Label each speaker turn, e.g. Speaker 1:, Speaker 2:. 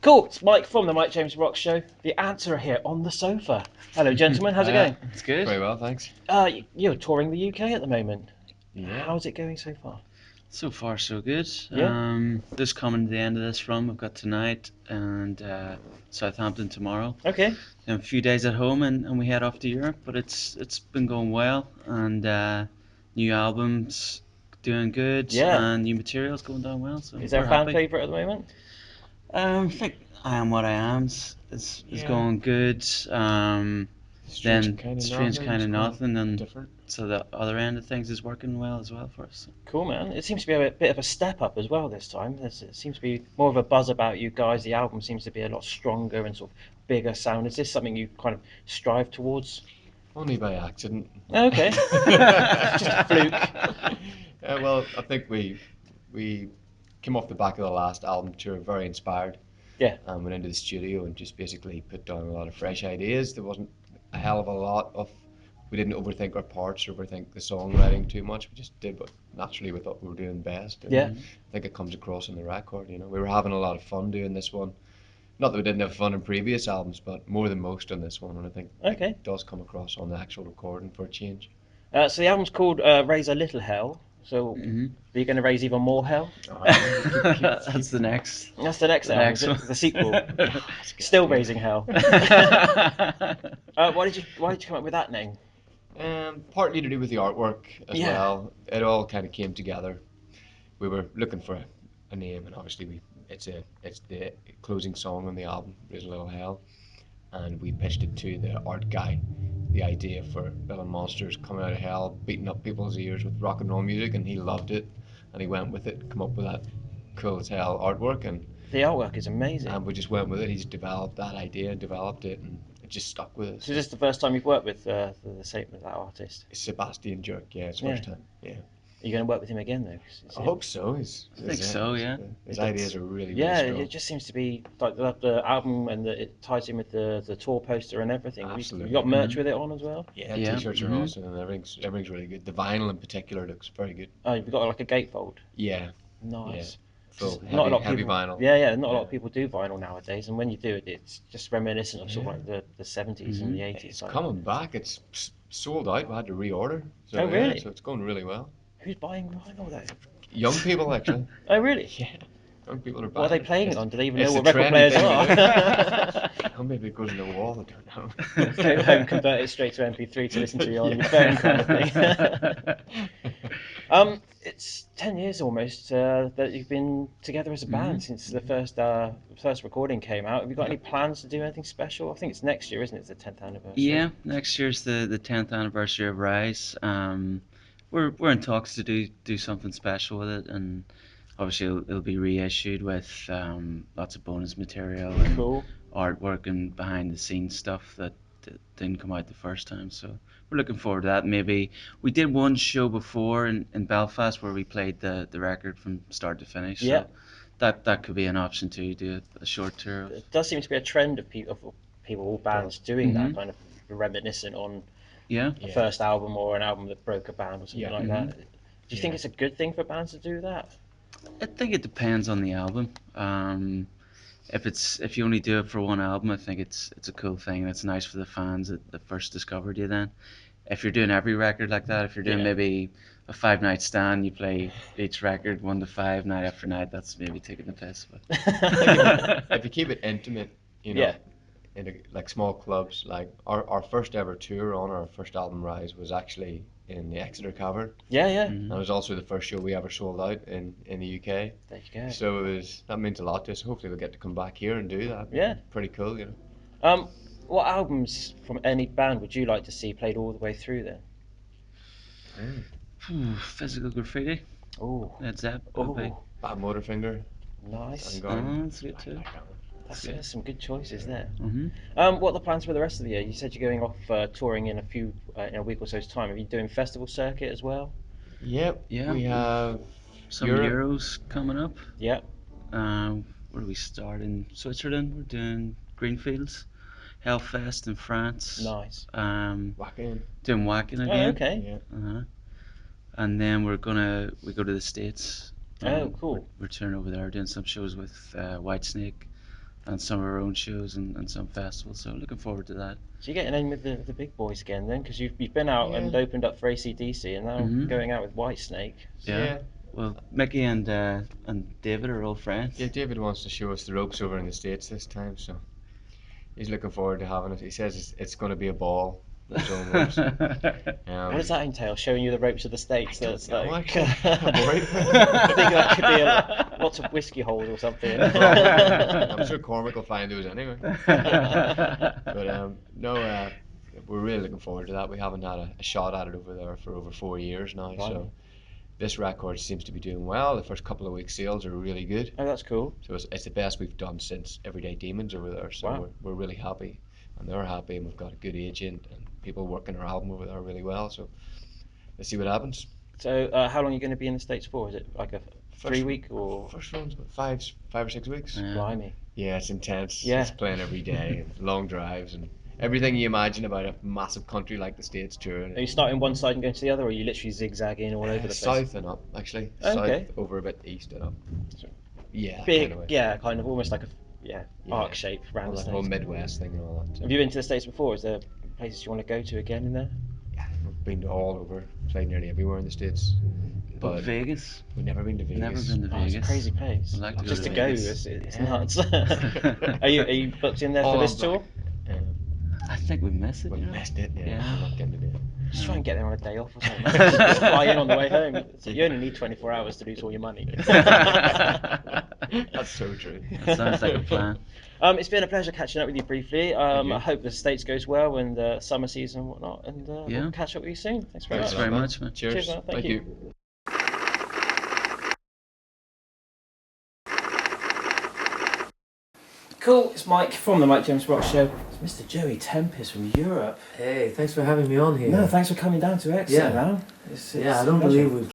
Speaker 1: Cool, it's Mike from the Mike James Rock Show. The answer here on the sofa. Hello, gentlemen. How's it going?
Speaker 2: It's good.
Speaker 3: Very well, thanks.
Speaker 1: You're touring the UK at the moment.
Speaker 3: Yeah.
Speaker 1: How's it going so far?
Speaker 2: So far, so good.
Speaker 1: Yeah.
Speaker 2: This coming to the end of this run, we've got tonight and Southampton tomorrow.
Speaker 1: Okay.
Speaker 2: And a few days at home, and we head off to Europe. But it's been going well, and new albums doing good,
Speaker 1: Yeah.
Speaker 2: and new materials going down well. So
Speaker 1: Is there
Speaker 2: we're
Speaker 1: a fan
Speaker 2: happy.
Speaker 1: favourite at the moment?
Speaker 2: I think I Am What I Am is
Speaker 3: Yeah.
Speaker 2: going good. Then Strange Kind of Nothing, and
Speaker 3: different.
Speaker 2: so the other end of things is working well as well for us.
Speaker 1: Cool, man. It seems to be a bit of a step up as well this time. It seems to be more of a buzz about you guys. The album seems to be a lot stronger and sort of bigger sound. Is this something you kind of strive towards?
Speaker 3: Only by accident.
Speaker 1: Okay. Just a fluke.
Speaker 3: Well, I think we came off the back of the last album tour very inspired.
Speaker 1: Yeah.
Speaker 3: And went into the studio and just basically put down a lot of fresh ideas. There wasn't a hell of a lot of. We didn't overthink our parts or overthink the songwriting too much. We just did what naturally we thought we were doing best. And
Speaker 1: Yeah.
Speaker 3: I think it comes across in the record. You know, we were having a lot of fun doing this one. Not that we didn't have fun in previous albums, but more than most on this one. And I think
Speaker 1: Okay.
Speaker 3: it does come across on the actual recording for a change.
Speaker 1: So the album's called Raise a Little Hell. So
Speaker 2: Mm-hmm.
Speaker 1: are you going to raise even more hell?
Speaker 2: That's the next.
Speaker 1: That's the next
Speaker 2: The
Speaker 1: album,
Speaker 2: next
Speaker 1: is it?
Speaker 2: one.
Speaker 1: The sequel. Still raising hell. Why did you come up with that name?
Speaker 3: Partly to do with the artwork as
Speaker 1: Yeah.
Speaker 3: well. It all kind of came together. We were looking for a name, and obviously it's the closing song on the album, Raise a Little Hell, and we pitched it to the art guy. The idea for Villain Monsters coming out of hell, beating up people's ears with rock and roll music, and he loved it, and he went with it, come up with that cool as hell artwork, and
Speaker 1: The artwork is amazing.
Speaker 3: we just went with it. He's developed that idea, developed it, and it just stuck with us.
Speaker 1: So is this the first time you've worked with the same with that artist?
Speaker 3: Sebastian Jerk, yeah, it's
Speaker 1: Yeah.
Speaker 3: first time. Yeah.
Speaker 1: Are you going to work with him again though? 'Cause
Speaker 3: I hope so.
Speaker 2: I think so, yeah.
Speaker 3: His ideas are really,
Speaker 1: Yeah,
Speaker 3: really strong.
Speaker 1: it just seems to be like the album and it ties in with the tour poster and everything.
Speaker 3: Absolutely.
Speaker 1: You got merch
Speaker 2: Mhm.
Speaker 1: with it on as well?
Speaker 3: Yeah,
Speaker 2: Yeah,
Speaker 3: t-shirts are
Speaker 2: mhm.
Speaker 3: awesome and everything's really good. The vinyl in particular looks very good.
Speaker 1: Oh, you've got like a gatefold.
Speaker 3: Yeah,
Speaker 1: Nice.
Speaker 3: full
Speaker 1: Just
Speaker 3: heavy,
Speaker 1: not a lot of
Speaker 3: heavy
Speaker 1: people,
Speaker 3: vinyl.
Speaker 1: Yeah, not a lot
Speaker 3: Yeah.
Speaker 1: of people do vinyl nowadays, and when you do it, it's just reminiscent of sort of
Speaker 3: Yeah.
Speaker 1: like the 70s and the 80s.
Speaker 3: It's
Speaker 1: like-
Speaker 3: coming back. It's sold out. We had to reorder. So,
Speaker 1: Oh, really?
Speaker 3: so it's going really well.
Speaker 1: Who's buying vinyl though?
Speaker 3: Young people actually.
Speaker 1: Oh, really?
Speaker 3: Yeah, young people are buying.
Speaker 1: What are they
Speaker 3: it.
Speaker 1: playing it
Speaker 3: It's-
Speaker 1: on? Do they even
Speaker 3: it's
Speaker 1: know what
Speaker 3: the
Speaker 1: record
Speaker 3: trendy
Speaker 1: players
Speaker 3: thing
Speaker 1: are?
Speaker 3: to do. Or maybe it goes in the wall. I don't know.
Speaker 1: Go home, convert it straight to MP3 to listen to you on your phone, kind of thing. It's 10 years almost that you've been together as a band since the first recording came out. Have you got any plans to do anything special? I think it's next year, isn't it? It's the 10th anniversary.
Speaker 2: Yeah, next year's the 10th anniversary of Rise. We're in talks to do something special with it, and obviously it'll be reissued with lots of bonus material and
Speaker 1: Cool.
Speaker 2: artwork and behind the scenes stuff that didn't come out the first time. So we're looking forward to that. Maybe we did one show before in Belfast where we played the record from start to finish.
Speaker 1: Yeah.
Speaker 2: So that could be an option too. Do a short tour.
Speaker 1: It does seem to be a trend of people, all bands doing that
Speaker 2: Mhm.
Speaker 1: kind of reminiscent on
Speaker 2: Yeah.
Speaker 1: a
Speaker 3: Yeah.
Speaker 1: first album or an album that broke a band or something
Speaker 3: Yeah.
Speaker 1: like that. Do you think
Speaker 3: Yeah.
Speaker 1: it's a good thing for bands to do that?
Speaker 2: I think it depends on the album. If you only do it for one album, I think it's a cool thing. It's nice for the fans that first discovered you. Then, if you're doing every record like that, if you're doing
Speaker 1: Yeah.
Speaker 2: maybe a 5-night stand, you play each record 1 to 5 night after night. That's maybe taking the piss. But
Speaker 3: If you keep it intimate, you know,
Speaker 1: Yeah.
Speaker 3: like small clubs, like our first ever tour on our first album Rise was actually in the Exeter Cavern.
Speaker 1: Yeah, yeah.
Speaker 2: Mhm.
Speaker 3: That was also the first show we ever sold out in the UK.
Speaker 1: There you go.
Speaker 3: So that means a lot to us. Hopefully we'll get to come back here and do that.
Speaker 1: Yeah.
Speaker 3: Pretty cool, you know.
Speaker 1: What albums from any band would you like to see played all the way through then?
Speaker 2: Physical Graffiti.
Speaker 1: Oh,
Speaker 2: Led Zepp. would be.
Speaker 3: Bad Motorfinger.
Speaker 1: nice.
Speaker 3: Soundgarden.
Speaker 2: That's good too.
Speaker 1: There's some good choices there.
Speaker 2: hmm
Speaker 1: What are the plans for the rest of the year? You said you're going off touring in a week or so's time. Are you doing festival circuit as well?
Speaker 3: Yep.
Speaker 2: Yeah.
Speaker 3: We have
Speaker 2: Some
Speaker 3: Europe.
Speaker 2: Euros coming up.
Speaker 1: Yeah.
Speaker 2: Where do we start? In Switzerland, we're doing Greenfields, Hellfest in France.
Speaker 1: Nice.
Speaker 3: Wacken.
Speaker 2: Doing Wacken
Speaker 1: Oh,
Speaker 2: again.
Speaker 1: okay.
Speaker 3: Yeah.
Speaker 2: Uh-huh. And then we go to the States.
Speaker 1: Oh, cool.
Speaker 2: We're touring over there, doing some shows with Whitesnake some of our own shows and some festivals. So looking forward to that.
Speaker 1: So you're getting in with the big boys again then, because you've been out and
Speaker 3: Yeah.
Speaker 1: opened up for AC/DC, and now
Speaker 2: Mhm.
Speaker 1: going out with Whitesnake.
Speaker 2: Yeah. Well, Mickey and David are old friends.
Speaker 3: Yeah, David wants to show us the ropes over in the States this time, so he's looking forward to having it. He says it's going to be a ball. With his own words.
Speaker 1: What does that entail? Showing you the ropes of the States? That's
Speaker 3: know,
Speaker 1: like.
Speaker 3: actually. I'm worried.
Speaker 1: I think that could be lots of whiskey holes or something.
Speaker 3: I'm sure Cormac will find those anyway. But no, we're really looking forward to that. We haven't had a shot at it over there for over 4 years now,
Speaker 1: Wow.
Speaker 3: so this record seems to be doing well. The first couple of weeks sales are really good,
Speaker 1: Oh, that's cool.
Speaker 3: so it's the best we've done since Everyday Demons over there. So
Speaker 1: Wow.
Speaker 3: we're really happy, and they're happy, and we've got a good agent and people working our album over there really well. So let's see what happens.
Speaker 1: So, how long are you going to be in the States for? Is it like a 3-week or?
Speaker 3: First one's about 5 or 6 weeks.
Speaker 2: Yeah.
Speaker 1: Blimey.
Speaker 3: Yeah, it's intense.
Speaker 1: Yeah.
Speaker 3: It's playing every day, and long drives, and everything you imagine about a massive country like the States touring.
Speaker 1: Are you starting one side and going to the other, or are you literally zigzagging all over the place?
Speaker 3: South and up, actually.
Speaker 1: Okay.
Speaker 3: South over a bit, east and up.
Speaker 1: So-
Speaker 3: Yeah.
Speaker 1: Big,
Speaker 3: kind of way.
Speaker 1: yeah, kind of almost like a
Speaker 3: Yeah.
Speaker 1: arc shape around
Speaker 3: Well,
Speaker 1: the
Speaker 3: the whole
Speaker 1: States.
Speaker 3: Midwest thing and all that. So.
Speaker 1: Have you been to the States before? Is there places you want to go to again in there?
Speaker 3: Yeah, we've been to all over, played nearly everywhere in the States,
Speaker 2: But
Speaker 3: but
Speaker 2: Vegas.
Speaker 3: we've never been to Vegas.
Speaker 2: Never been to
Speaker 1: Oh, it's
Speaker 2: Vegas.
Speaker 1: a crazy place.
Speaker 2: I'd like to go
Speaker 1: Just
Speaker 2: to
Speaker 1: to go,
Speaker 2: Vegas.
Speaker 1: it's
Speaker 3: Yeah.
Speaker 1: nuts. Are you booked in there for
Speaker 3: Oh,
Speaker 1: this
Speaker 3: I'm
Speaker 1: tour?
Speaker 3: Um,
Speaker 2: I think we missed it.
Speaker 3: we
Speaker 2: you know?
Speaker 3: missed it. Yeah,
Speaker 2: Yeah.
Speaker 3: we're not getting to do it.
Speaker 1: Just try and get there on a day off or something. Just fly in on the way home. So you only need 24 hours to lose all your money.
Speaker 3: That's so true.
Speaker 2: That sounds like a plan.
Speaker 1: It's been a pleasure catching up with you briefly.
Speaker 3: you.
Speaker 1: I hope the States goes well and the summer season and whatnot. And
Speaker 2: Yeah.
Speaker 1: we'll catch up with you soon. Thanks very
Speaker 2: Thanks
Speaker 1: much.
Speaker 2: very much, man.
Speaker 3: Cheers.
Speaker 1: Cheers, man. Thank you. Cool, it's Mike from the Mike James Rock Show. It's Mr. Joey Tempest from Europe.
Speaker 4: Hey, thanks for having me on here.
Speaker 1: No, thanks for coming down to Exeter,
Speaker 4: Yeah.
Speaker 1: man. It's
Speaker 4: yeah, I
Speaker 1: a
Speaker 4: don't
Speaker 1: pleasure.
Speaker 4: believe we've